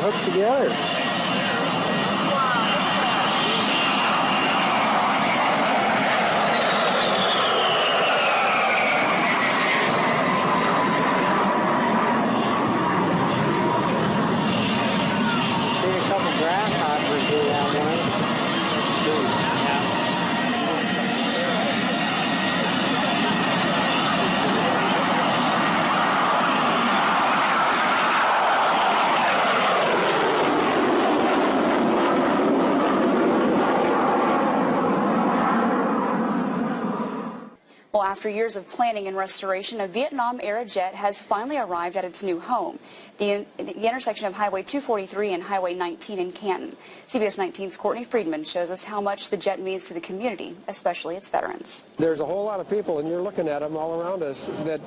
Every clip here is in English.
hooked together. See a couple grasshoppers do that one. Well, after years of planning and restoration, a Vietnam-era jet has finally arrived at its new home, the intersection of Highway 243 and Highway 19 in Canton. CBS 19's Courtney Friedman shows us how much the jet means to the community, especially its veterans. There's a whole lot of people, and you're looking at them all around us, that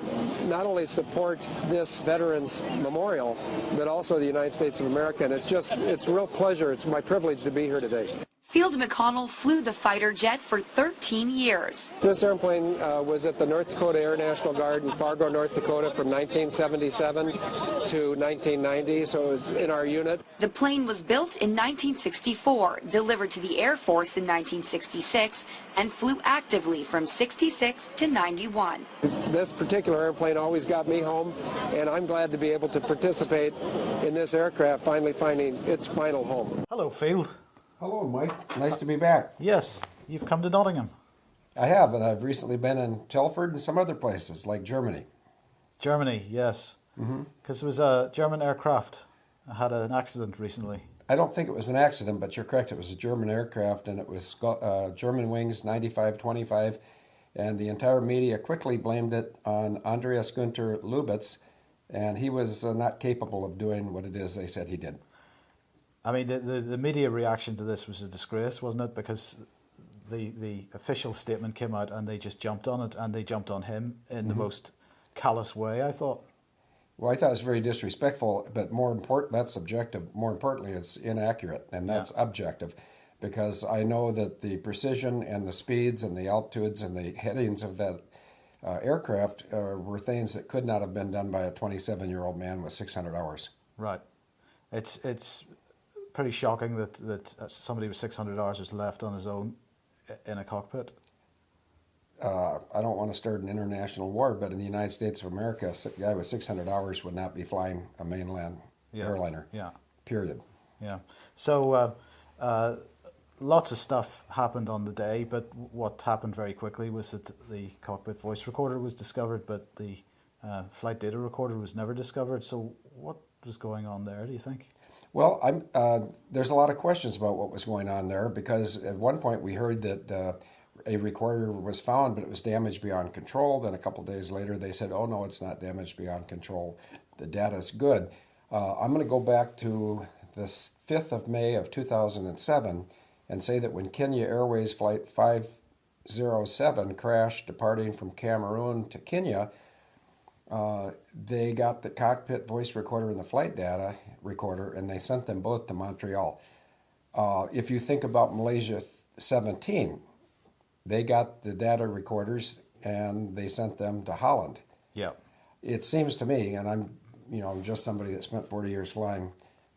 not only support this Veterans Memorial, but also the United States of America. And it's a real pleasure. It's my privilege to be here today. Field McConnell flew the fighter jet for 13 years. This airplane was at the North Dakota Air National Guard in Fargo, North Dakota from 1977 to 1990, so it was in our unit. The plane was built in 1964, delivered to the Air Force in 1966, and flew actively from 66 to 91. This particular airplane always got me home, and I'm glad to be able to participate in this aircraft finally finding its final home. Hello, Field. Hello, Mike. Nice to be back. Yes, you've come to Nottingham. I have, and I've recently been in Telford and some other places, like Germany. Germany, yes. Because it was a German aircraft. I had an accident recently. I don't think it was an accident, but you're correct. It was a German aircraft, and it was German wings, 95-25, and the entire media quickly blamed it on Andreas Günther Lubitz, and he was not capable of doing what it is they said he did. I mean, the media reaction to this was a disgrace, wasn't it? Because the official statement came out and they just jumped on it, and they jumped on him in the most callous way, I thought. Well, I thought it was very disrespectful, but more important, that's subjective. More importantly, it's inaccurate, and that's objective, because I know that the precision and the speeds and the altitudes and the headings of that aircraft were things that could not have been done by a 27-year-old man with 600 hours. Right. It's pretty shocking that somebody with 600 hours was left on his own in a cockpit. I don't want to start an international war, but in the United States of America, a guy with 600 hours would not be flying a mainland airliner. Yeah. Period. Yeah. So lots of stuff happened on the day, but what happened very quickly was that the cockpit voice recorder was discovered, but the flight data recorder was never discovered. So what was going on there, do you think? Well, there's a lot of questions about what was going on there, because at one point we heard that a recorder was found, but it was damaged beyond control. Then a couple of days later they said, oh no, it's not damaged beyond control. The data is good. I'm going to go back to the 5th of May of 2007 and say that when Kenya Airways Flight 507 crashed departing from Cameroon to Kenya, they got the cockpit voice recorder and the flight data recorder, and they sent them both to Montreal. If you think about Malaysia 17, they got the data recorders and they sent them to Holland. Yeah. It seems to me, and I'm just somebody that spent 40 years flying,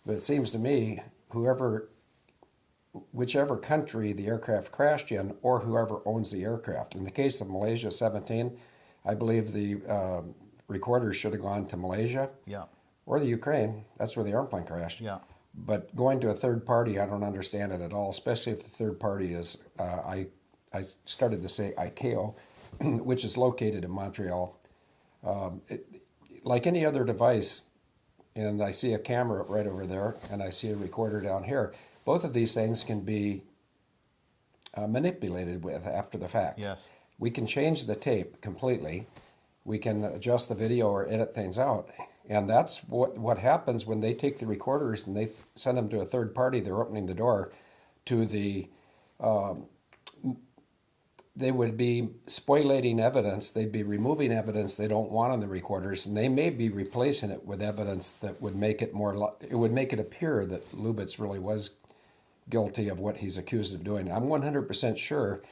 but it seems to me whichever country the aircraft crashed in, or whoever owns the aircraft. In the case of Malaysia 17, I believe the recorders should have gone to Malaysia. Yeah. Or the Ukraine. That's where the airplane crashed. Yeah. But going to a third party, I don't understand it at all, especially if the third party is, I started to say ICAO, which is located in Montreal. Like any other device, and I see a camera right over there, and I see a recorder down here, both of these things can be manipulated with after the fact. Yes. We can change the tape completely. We can adjust the video or edit things out. And that's what happens when they take the recorders and they send them to a third party. They're opening the door to the, they would be spoilating evidence. They'd be removing evidence they don't want on the recorders, and they may be replacing it with evidence that would make it it would make it appear that Lubitz really was guilty of what he's accused of doing. I'm 100% sure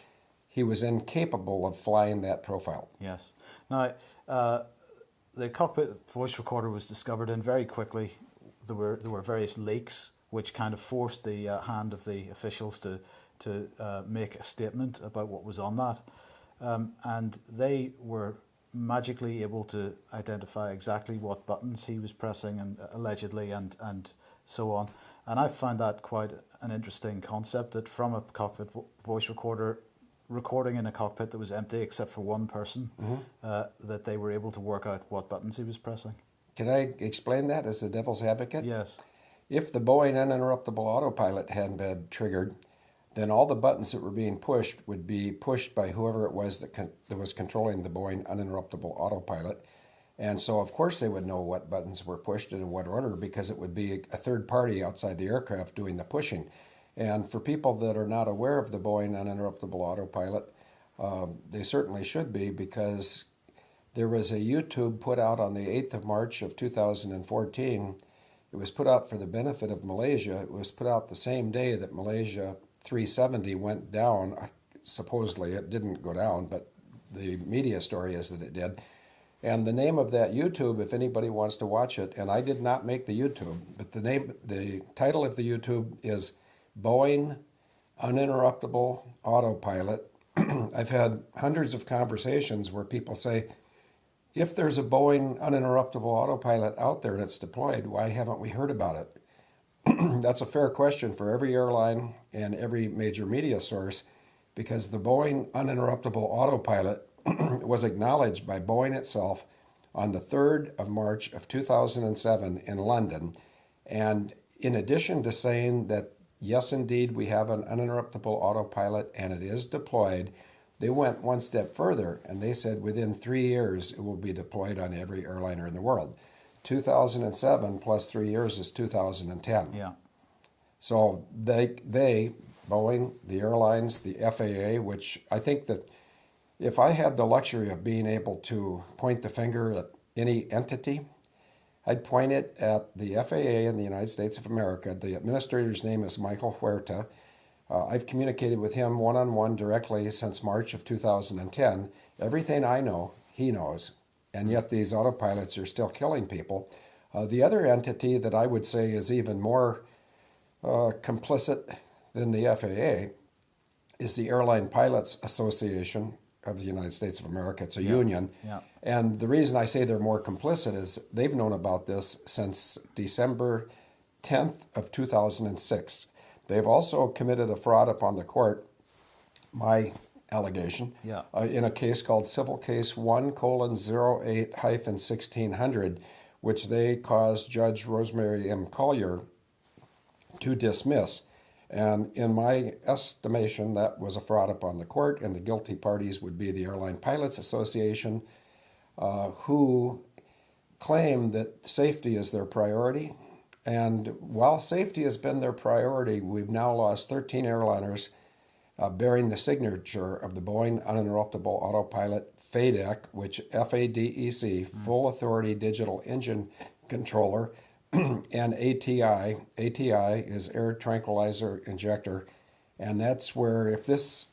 he was incapable of flying that profile. Yes. Now, the cockpit voice recorder was discovered, and very quickly there were various leaks which kind of forced the hand of the officials to make a statement about what was on that, and they were magically able to identify exactly what buttons he was pressing and allegedly and so on. And I find that quite an interesting concept, that from a cockpit voice recorder recording in a cockpit that was empty except for one person, that they were able to work out what buttons he was pressing. Can I explain that as a devil's advocate? Yes. If the Boeing uninterruptible autopilot hadn't been triggered, then all the buttons that were being pushed would be pushed by whoever it was that was controlling the Boeing uninterruptible autopilot. And so, of course, they would know what buttons were pushed and in what order, because it would be a third party outside the aircraft doing the pushing. And for people that are not aware of the Boeing uninterruptible autopilot, they certainly should be, because there was a YouTube put out on the 8th of March of 2014. It was put out for the benefit of Malaysia. It was put out the same day that Malaysia 370 went down. Supposedly it didn't go down, but the media story is that it did. And the name of that YouTube, if anybody wants to watch it, and I did not make the YouTube, but the title of the YouTube is Boeing Uninterruptible Autopilot. I've had hundreds of conversations where people say, if there's a Boeing uninterruptible autopilot out there that's deployed, why haven't we heard about it? That's a fair question for every airline and every major media source, because the Boeing uninterruptible autopilot was acknowledged by Boeing itself on the 3rd of March of 2007 in London. And in addition to saying that, yes, indeed, we have an uninterruptible autopilot and it is deployed, they went one step further and they said within 3 years it will be deployed on every airliner in the world. 2007 plus 3 years is 2010. Yeah. So they, Boeing, the airlines, the FAA, which I think that if I had the luxury of being able to point the finger at any entity, I'd point it at the FAA in the United States of America. The administrator's name is Michael Huerta. I've communicated with him one-on-one directly since March of 2010. Everything I know, he knows. And yet these autopilots are still killing people. The other entity that I would say is even more complicit than the FAA is the Airline Pilots Association of the United States of America. It's a union. Yeah. And the reason I say they're more complicit is they've known about this since December 10th of 2006. They've also committed a fraud upon the court, my allegation, in a case called Civil Case 1:08-1600, which they caused Judge Rosemary M. Collier to dismiss. And in my estimation, that was a fraud upon the court, and the guilty parties would be the Airline Pilots Association, who claim that safety is their priority. And while safety has been their priority, we've now lost 13 airliners bearing the signature of the Boeing Uninterruptible Autopilot FADEC, which FADEC, Full Authority Digital Engine Controller, and ATI. ATI is Air Tranquilizer Injector, and that's where if this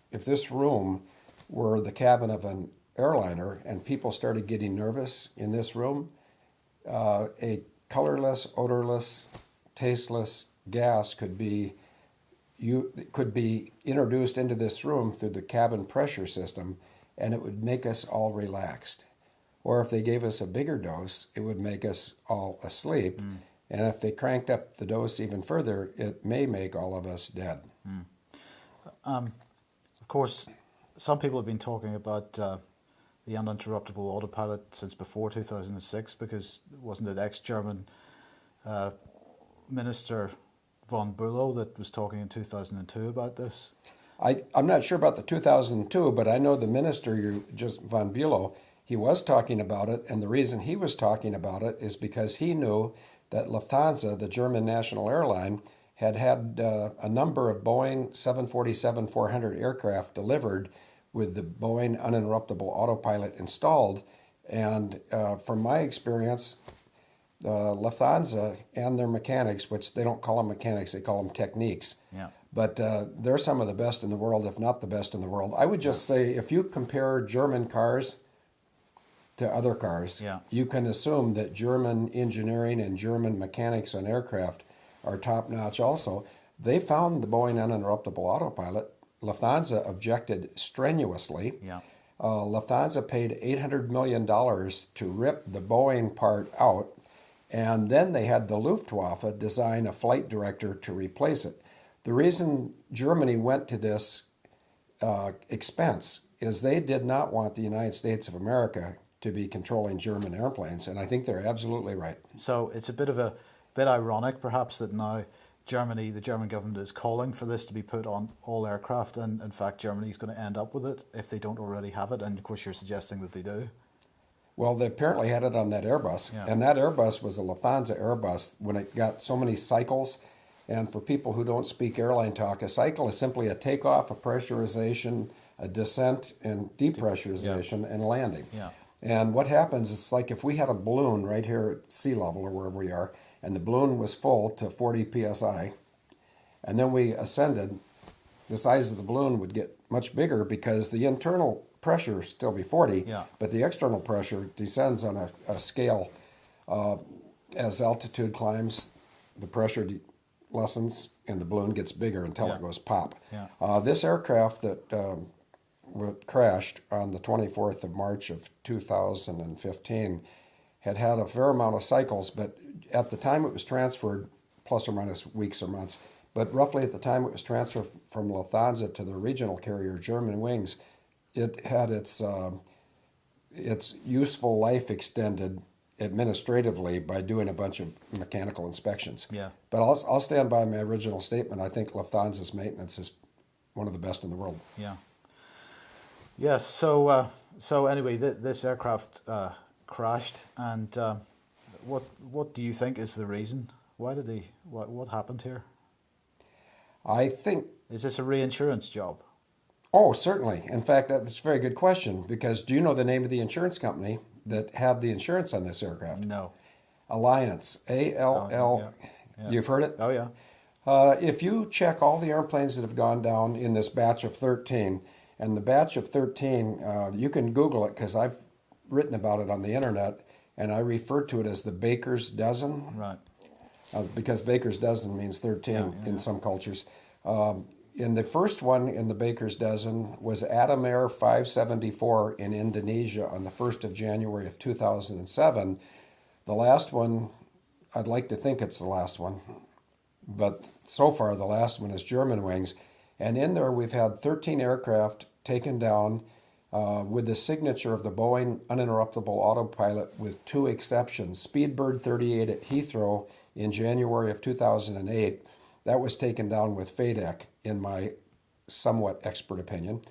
room were the cabin of an airliner and people started getting nervous in this room, a colorless, odorless, tasteless gas could be introduced into this room through the cabin pressure system, and it would make us all relaxed. Or if they gave us a bigger dose, it would make us all asleep. And if they cranked up the dose even further, it may make all of us dead. Of course, some people have been talking about the uninterruptible autopilot since before 2006, because wasn't it ex-German Minister von Bülow that was talking in 2002 about this? I'm not sure about the 2002, but I know the minister, von Bülow, he was talking about it, and the reason he was talking about it is because he knew that Lufthansa, the German national airline, had a number of Boeing 747-400 aircraft delivered with the Boeing uninterruptible autopilot installed. And from my experience, Lufthansa and their mechanics, which they don't call them mechanics, they call them techniques. Yeah. But they're some of the best in the world, if not the best in the world. I would just say if you compare German cars to other cars, Yeah. you can assume that German engineering and German mechanics on aircraft are top notch also. They found the Boeing uninterruptible autopilot. Lufthansa objected strenuously. Yeah. Lufthansa paid $800 million to rip the Boeing part out, and then they had the Luftwaffe design a flight director to replace it. The reason Germany went to this expense is they did not want the United States of America to be controlling German airplanes, and I think they're absolutely right. So it's a bit ironic, perhaps, that now Germany, the German government, is calling for this to be put on all aircraft, and in fact Germany is going to end up with it if they don't already have it, and of course you're suggesting that they do. Well, they apparently had it on that Airbus, Yeah. and that Airbus was a Lufthansa Airbus when it got so many cycles. And for people who don't speak airline talk, a cycle is simply a takeoff, a pressurization, a descent, and depressurization, and landing. Yeah. And what happens, it's like if we had a balloon right here at sea level or wherever we are, and the balloon was full to 40 psi, and then we ascended, the size of the balloon would get much bigger because the internal pressure still be 40, Yeah. but the external pressure descends on a scale. As altitude climbs, the pressure lessens and the balloon gets bigger until Yeah. it goes pop. Yeah. This aircraft that crashed on the 24th of March of 2015 had a fair amount of cycles, but at the time it was transferred, plus or minus weeks or months, but roughly at the time it was transferred from Lufthansa to the regional carrier Germanwings, it had its useful life extended administratively by doing a bunch of mechanical inspections. Yeah. But I'll stand by my original statement. I think Lufthansa's maintenance is one of the best in the world. Yeah. Yes. So anyway, this aircraft crashed, and what do you think is the reason? Why did they? What happened here? I think. Is this a reinsurance job? Oh, certainly. In fact, that's a very good question, because do you know the name of the insurance company that had the insurance on this aircraft? No. Alliance, ALL. Yeah. You've heard it? Oh yeah. If you check all the airplanes that have gone down in this batch of 13, and the batch of 13, you can Google it because I've written about it on the internet, and I refer to it as the Baker's Dozen, Right. because Baker's Dozen means 13 in some cultures. In the first one in the Baker's Dozen was Adam Air 574 in Indonesia on the 1st of January of 2007. The last one, I'd like to think it's the last one, but so far the last one is Germanwings. And in there we've had 13 aircraft taken down with the signature of the Boeing uninterruptible autopilot with two exceptions. Speedbird 38 at Heathrow in January of 2008. That was taken down with FADEC, in my somewhat expert opinion.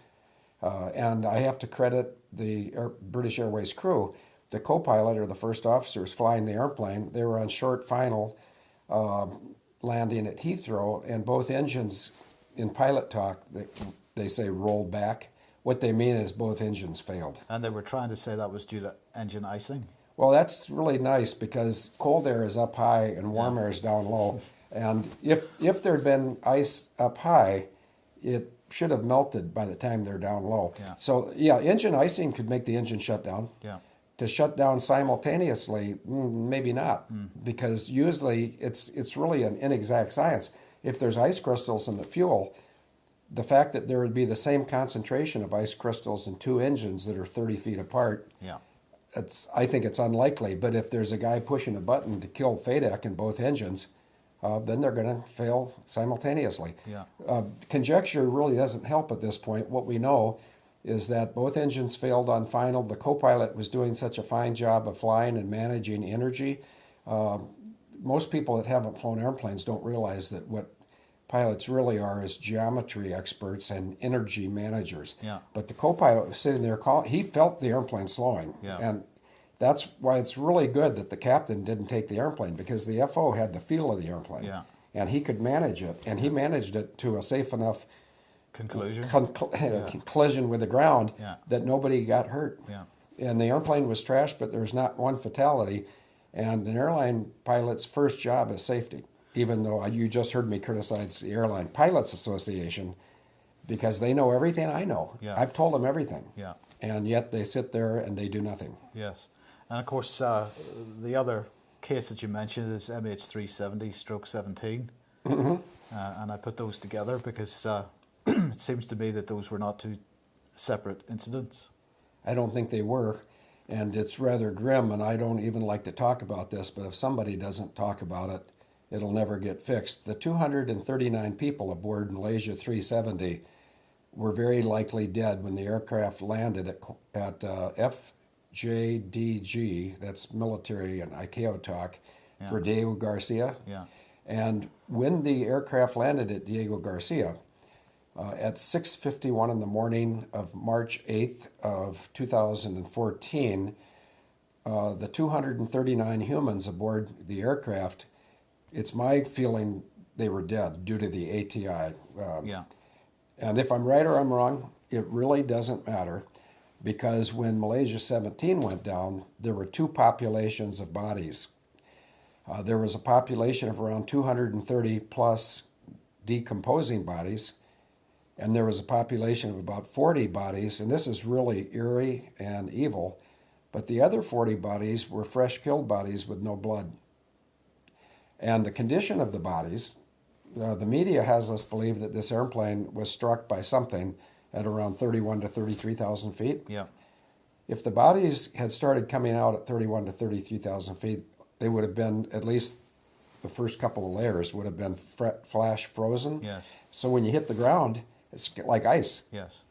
And I have to credit the British Airways crew. The co-pilot, or the first officers flying the airplane, they were on short final landing at Heathrow, and both engines, in pilot talk, they say roll back. What they mean is both engines failed. And they were trying to say that was due to engine icing. Well, that's really nice because cold air is up high and warm air is down low. And if there had been ice up high, it should have melted by the time they're down low. Yeah. So, yeah, engine icing could make the engine shut down. Yeah. To shut down simultaneously, maybe not, because usually it's really an inexact science. If there's ice crystals in the fuel, the fact that there would be the same concentration of ice crystals in two engines that are 30 feet apart, Yeah. I think it's unlikely. But if there's a guy pushing a button to kill FADEC in both engines, then they're going to fail simultaneously. Yeah. Conjecture really doesn't help at this point. What we know is that both engines failed on final. The co-pilot was doing such a fine job of flying and managing energy. Most people that haven't flown airplanes don't realize that what pilots really are is geometry experts and energy managers. Yeah. But the co-pilot was sitting there, he felt the airplane slowing. Yeah. And that's why it's really good that the captain didn't take the airplane, because the FO had the feel of the airplane. Yeah. And he could manage it. And he managed it to a safe enough Conclusion. collision with the ground Yeah. that nobody got hurt. Yeah. And the airplane was trashed, but there was not one fatality. And an airline pilot's first job is safety, even though you just heard me criticize the Airline Pilots Association because they know everything I know. Yeah. I've told them everything. Yeah. and yet they sit there and they do nothing. Yes. And of course, the other case that you mentioned is MH370/17. And I put those together because it seems to me that those were not two separate incidents. I don't think they were, and it's rather grim, and I don't even like to talk about this, but if somebody doesn't talk about it, it'll never get fixed. The 239 people aboard Malaysia 370 were very likely dead when the aircraft landed at FJDG, that's military and ICAO talk, for Diego Garcia. Yeah. And when the aircraft landed at Diego Garcia, at 6:51 in the morning of March 8th of 2014, the 239 humans aboard the aircraft, it's my feeling they were dead due to the ATI. Yeah. And if I'm right or I'm wrong, it really doesn't matter, because when Malaysia 17 went down, there were two populations of bodies. There was a population of around 230 plus decomposing bodies, and there was a population of about 40 bodies, and this is really eerie and evil, but the other 40 bodies were fresh killed bodies with no blood. And the condition of the bodies, the media has us believe that this airplane was struck by something at around 31 to 33,000 feet. Yeah. If the bodies had started coming out at 31 to 33,000 feet, they would have been, at least the first couple of layers, would have been flash frozen. Yes. So when you hit the ground, it's like ice. Yes.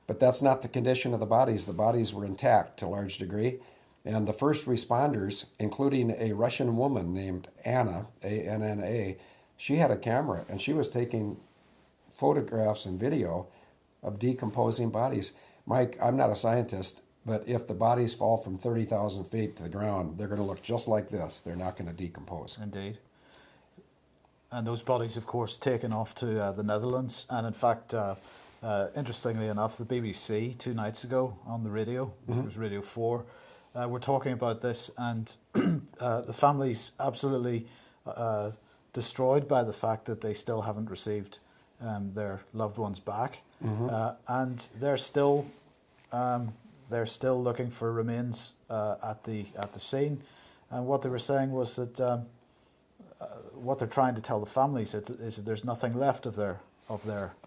But that's not the condition of the bodies. The bodies were intact to a large degree. And the first responders, including a Russian woman named Anna, A-N-N-A, she had a camera and she was taking photographs and video of decomposing bodies. Mike, I'm not a scientist, but if the bodies fall from 30,000 feet to the ground, they're going to look just like this. They're not going to decompose. Indeed. And those bodies, of course, taken off to the Netherlands. And in fact, interestingly enough, the BBC 2 nights ago on the radio, it was Radio 4, were talking about this, and the family's absolutely destroyed by the fact that they still haven't received their loved ones back, and they're still looking for remains at the scene. And what they were saying was that what they're trying to tell the families is that there's nothing left of their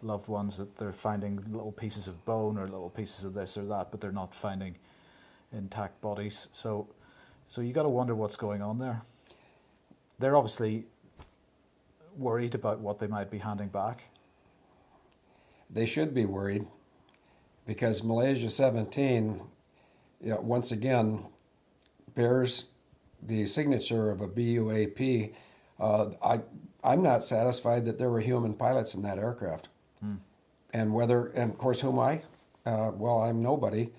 loved ones, that they're finding little pieces of bone or little pieces of this or that, but they're not finding intact bodies. So you got to wonder what's going on there. They're obviously worried about what they might be handing back. They should be worried, because Malaysia 17, once again, bears the signature of a BUAP. I'm not satisfied that there were human pilots in that aircraft. And of course, who am I? Well, I'm nobody.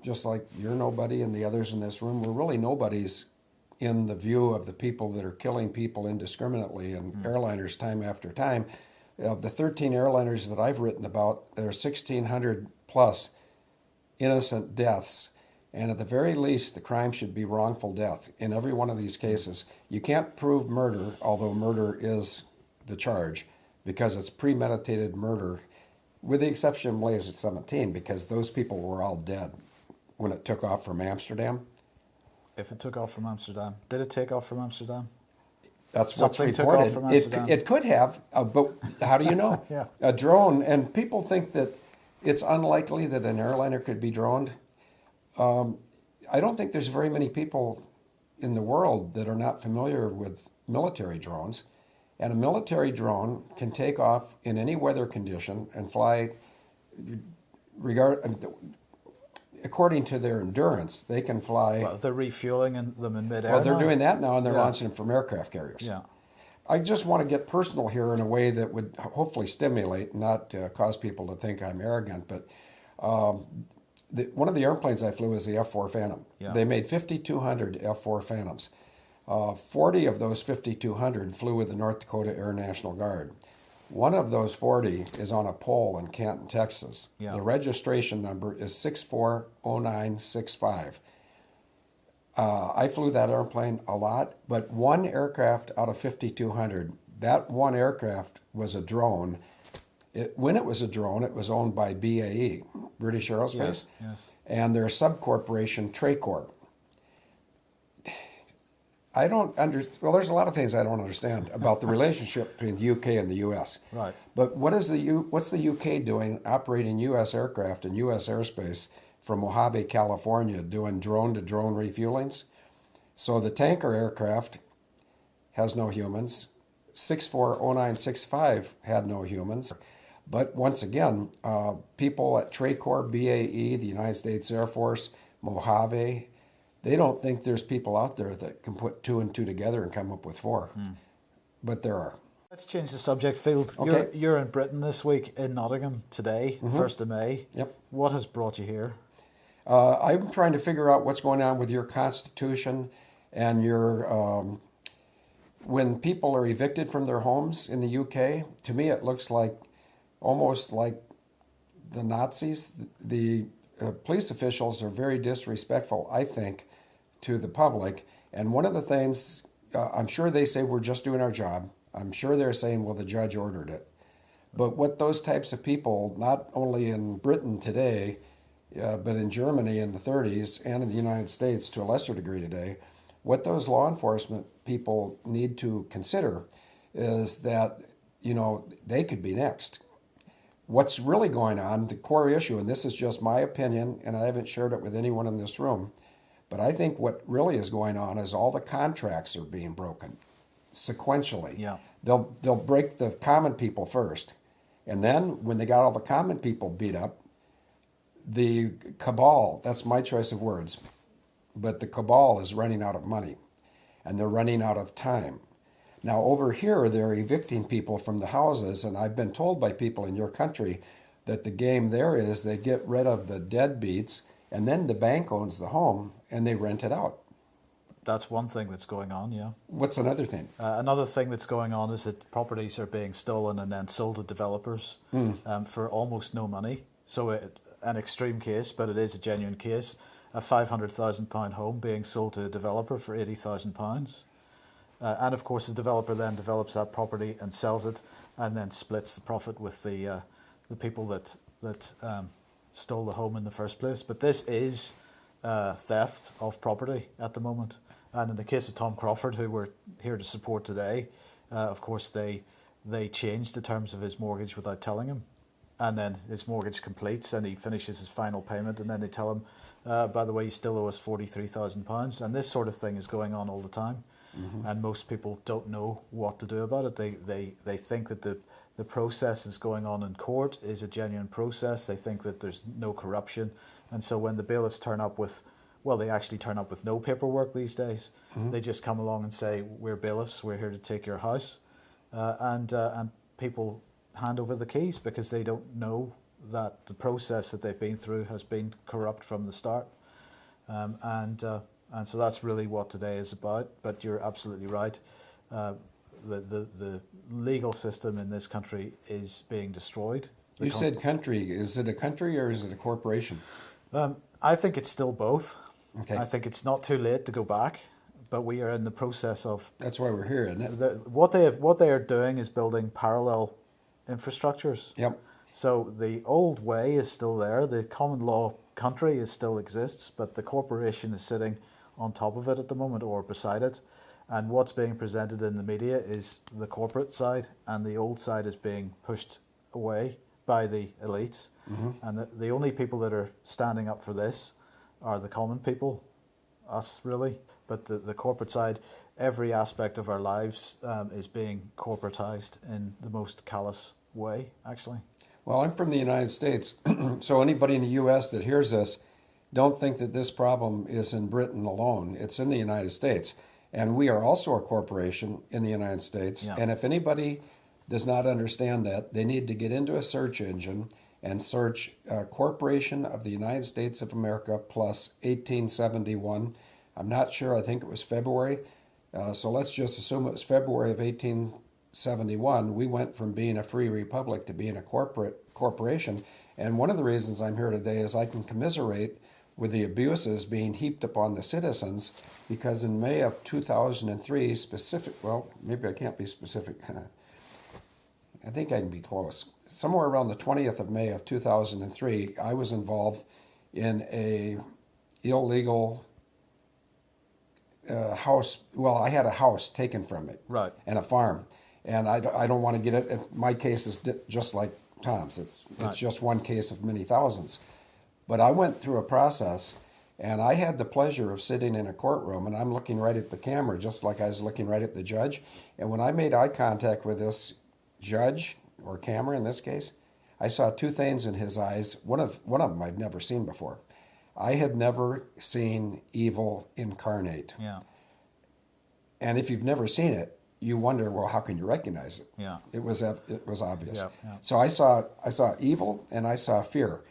Just like you're nobody and the others in this room, we're really nobodies in the view of the people that are killing people indiscriminately and airliners time after time. Of the 13 airliners that I've written about, there are 1,600 plus innocent deaths. And at the very least, the crime should be wrongful death in every one of these cases. You can't prove murder, although murder is the charge, because it's premeditated murder, with the exception of Malaysia 17, because those people were all dead when it took off from Amsterdam. If it took off from Amsterdam. Did it take off from Amsterdam? That's Something what's took reported. off from Amsterdam. It could have, but how do you know? Yeah. A drone, and people think that it's unlikely that an airliner could be droned. I don't think there's very many people in the world that are not familiar with military drones. And a military drone can take off in any weather condition and fly, according to their endurance, they can fly. Well, they're refueling them in midair. Well, they're now. doing that now, and they're launching them from aircraft carriers. Yeah. I just want to get personal here in a way that would hopefully stimulate, not cause people to think I'm arrogant, but one of the airplanes I flew was the F-4 Phantom. Yeah. They made 5,200 F-4 Phantoms. 40 of those 5,200 flew with the North Dakota Air National Guard. One of those 40 is on a pole in Canton, Texas. Yeah. The registration number is 640965. I flew that airplane a lot, but one aircraft out of 5,200, that one aircraft was a drone. When it was a drone, it was owned by BAE, British Aerospace, Yes. and their subcorporation Tracor. I don't well, there's a lot of things I don't understand about the relationship between the UK and the US. Right. But what's the UK doing operating US aircraft in US airspace from Mojave, California, doing drone-to-drone refuelings? So the tanker aircraft has no humans. 640965 had no humans. But once again, people at Tracor, BAE, the United States Air Force, Mojave, they don't think there's people out there that can put 2 and 2 together and come up with 4. But there are. Let's change the subject field. Okay. You're in Britain this week, in Nottingham today, 1st of May. Yep. What has brought you here? I'm trying to figure out what's going on with your constitution and your. When people are evicted from their homes in the UK, to me it looks like almost like the Nazis. The police officials are very disrespectful, I think, to the public. And one of the things, I'm sure they say we're just doing our job. I'm sure they're saying, well, the judge ordered it. But what those types of people, not only in Britain today, but in Germany in the 30s and in the United States to a lesser degree today, what those law enforcement people need to consider is that, they could be next. What's really going on, the core issue, and this is just my opinion, and I haven't shared it with anyone in this room, but I think what really is going on is all the contracts are being broken sequentially. Yeah. They'll break the common people first, and then when they got all the common people beat up, the cabal, that's my choice of words, but the cabal is running out of money, and they're running out of time. Now, over here, they're evicting people from the houses, and I've been told by people in your country that the game there is they get rid of the deadbeats, and then the bank owns the home, and they rent it out. That's one thing that's going on, yeah. What's another thing? Another thing that's going on is that properties are being stolen and then sold to developers for almost no money. So an extreme case, but it is a genuine case, a £500,000 home being sold to a developer for £80,000. And of course, the developer then develops that property and sells it, and then splits the profit with the people that stole the home in the first place. But this is theft of property at the moment. And in the case of Tom Crawford, who we're here to support today, of course they changed the terms of his mortgage without telling him, and then his mortgage completes and he finishes his final payment, and then they tell him, by the way, you still owe us £43,000. And this sort of thing is going on all the time. And most people don't know what to do about it. They think that the process is going on in court is a genuine process. They think that there's no corruption. And so when the bailiffs turn up with, well, they actually turn up with no paperwork these days. They just come along and say, we're bailiffs, we're here to take your house. And people hand over the keys because they don't know that the process that they've been through has been corrupt from the start. And so that's really what today is about. But you're absolutely right. The legal system in this country is being destroyed. You said country. Is it a country or is it a corporation? I think it's still both. Okay. I think it's not too late to go back, but we are in the process of. That's why we're here, isn't it? What they are doing is building parallel infrastructures. Yep. So the old way is still there. The common law country still exists, but the corporation is sitting on top of it at the moment or beside it. And what's being presented in the media is the corporate side, and the old side is being pushed away by the elites. And the only people that are standing up for this are the common people, us really. But the corporate side, every aspect of our lives is being corporatized in the most callous way, actually. Well, I'm from the United States, so anybody in the U.S. that hears this, don't think that this problem is in Britain alone. It's in the United States. And we are also a corporation in the United States. Yeah. And if anybody does not understand that, they need to get into a search engine and search Corporation of the United States of America plus 1871. I'm not sure. I think it was February. So let's just assume it was February of 1871. We went from being a free republic to being a corporation. And one of the reasons I'm here today is I can commiserate with the abuses being heaped upon the citizens, because in May of 2003, maybe I can't be specific. I think I can be close. Somewhere around the 20th of May of 2003, I was involved in a illegal house. Well, I had a house taken from me, Right. and a farm, and I don't want to get it. My case is just like Tom's. It's just one case of many thousands. But I went through a process, and I had the pleasure of sitting in a courtroom, and I'm looking right at the camera, just like I was looking right at the judge. And when I made eye contact with this judge, or camera in this case, I saw two things in his eyes. One of them I'd never seen before. I had never seen evil incarnate. Yeah. And if you've never seen it, you wonder, well, how can you recognize it? Yeah. It was obvious. Yeah, yeah. So I saw evil and I saw fear,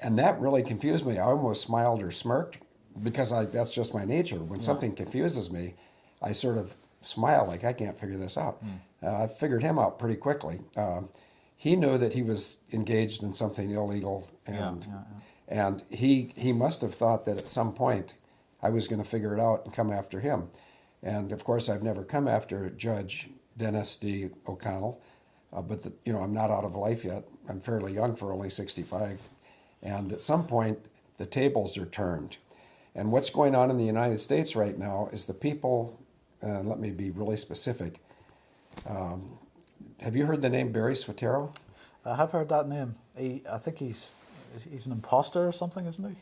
and that really confused me. I almost smiled or smirked because that's just my nature. When something confuses me, I sort of smile like I can't figure this out. I figured him out pretty quickly. He knew that he was engaged in something illegal, and he must have thought that at some point I was going to figure it out and come after him. And of course, I've never come after Judge Dennis D. O'Connell, but I'm not out of life yet. I'm fairly young for only 65. And at some point, the tables are turned. And what's going on in the United States right now is the people, let me be really specific. Have you heard the name Barry Soetoro? I have heard that name. I think he's an imposter or something, isn't he?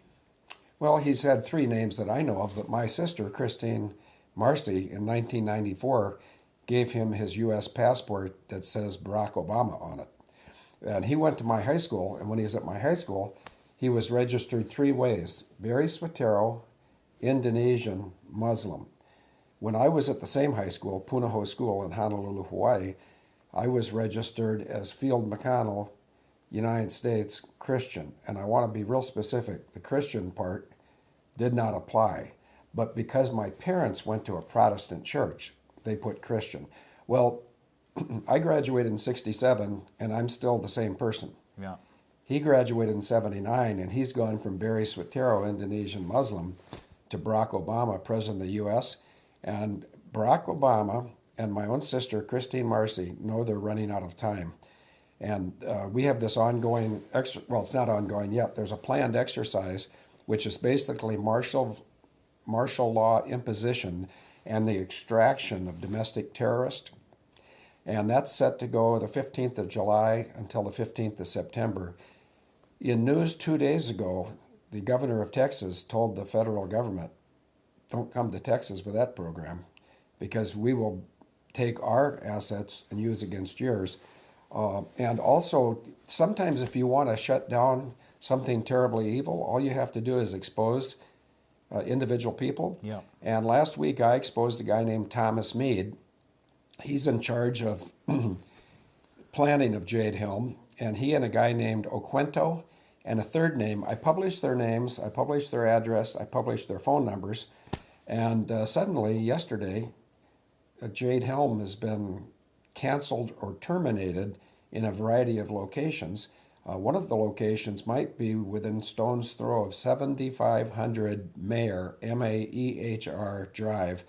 Well, he's had three names that I know of, but my sister, Christine Marcy, in 1994, gave him his U.S. passport that says Barack Obama on it. And he went to my high school, and when he was at my high school, he was registered three ways: Barry Soetoro, Indonesian, Muslim. When I was at the same high school, Punahou School in Honolulu, Hawaii, I was registered as Field McConnell, United States, Christian. And I want to be real specific. The Christian part did not apply. But because my parents went to a Protestant church, they put Christian. Well, I graduated in 67, and I'm still the same person. Yeah. He graduated in 79, and he's gone from Barry Soetoro, Indonesian Muslim, to Barack Obama, President of the U.S. And Barack Obama and my own sister, Christine Marcy, know they're running out of time. And we have this ongoing, well, it's not ongoing yet. There's a planned exercise, which is basically martial law imposition and the extraction of domestic terrorists. And that's set to go the 15th of July until the 15th of September. In news 2 days ago, the governor of Texas told the federal government, don't come to Texas with that program because we will take our assets and use against yours. And also, sometimes if you want to shut down something terribly evil, all you have to do is expose individual people. Yeah. And last week I exposed a guy named Thomas Mead. He's in charge of planning of Jade Helm, and he and a guy named Oquento and a third name. I published their names, I published their address, I published their phone numbers, and suddenly, yesterday, Jade Helm has been canceled or terminated in a variety of locations. One of the locations might be within stone's throw of 7500 Mayer, Maehr Drive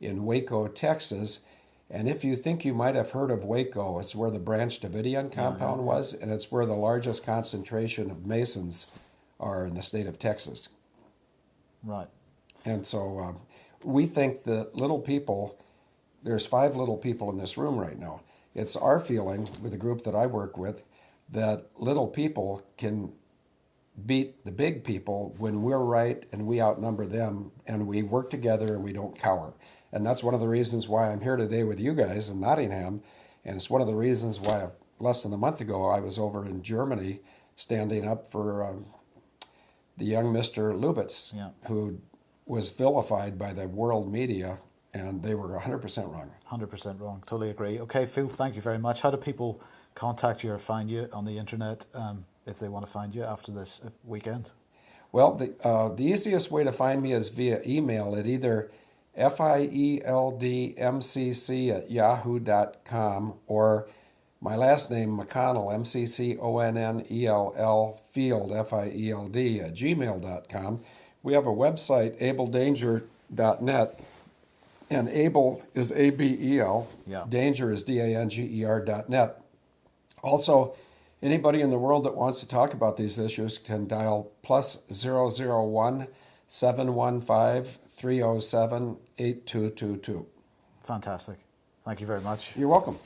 in Waco, Texas. And if you think you might have heard of Waco, it's where the Branch Davidian compound was, and it's where the largest concentration of Masons are in the state of Texas. Right. And so we think that little people, there's 5 little people in this room right now. It's our feeling with the group that I work with that little people can beat the big people when we're right and we outnumber them and we work together and we don't cower. And that's one of the reasons why I'm here today with you guys in Nottingham. And it's one of the reasons why less than a month ago I was over in Germany standing up for the young Mr. Lubitz, who was vilified by the world media, and they were 100% wrong. 100% wrong. Totally agree. Okay, Phil, thank you very much. How do people contact you or find you on the internet if they want to find you after this weekend? Well, the easiest way to find me is via email at either fieldmcc@yahoo.com or my last name, McConnell, McConnell, field, FIELD, @gmail.com. We have a website, abledanger.net, and Able is ABEL, Yeah. Danger is DANGER.net. Also, anybody in the world that wants to talk about these issues can dial +001 715 307 8222. Fantastic. Thank you very much. You're welcome.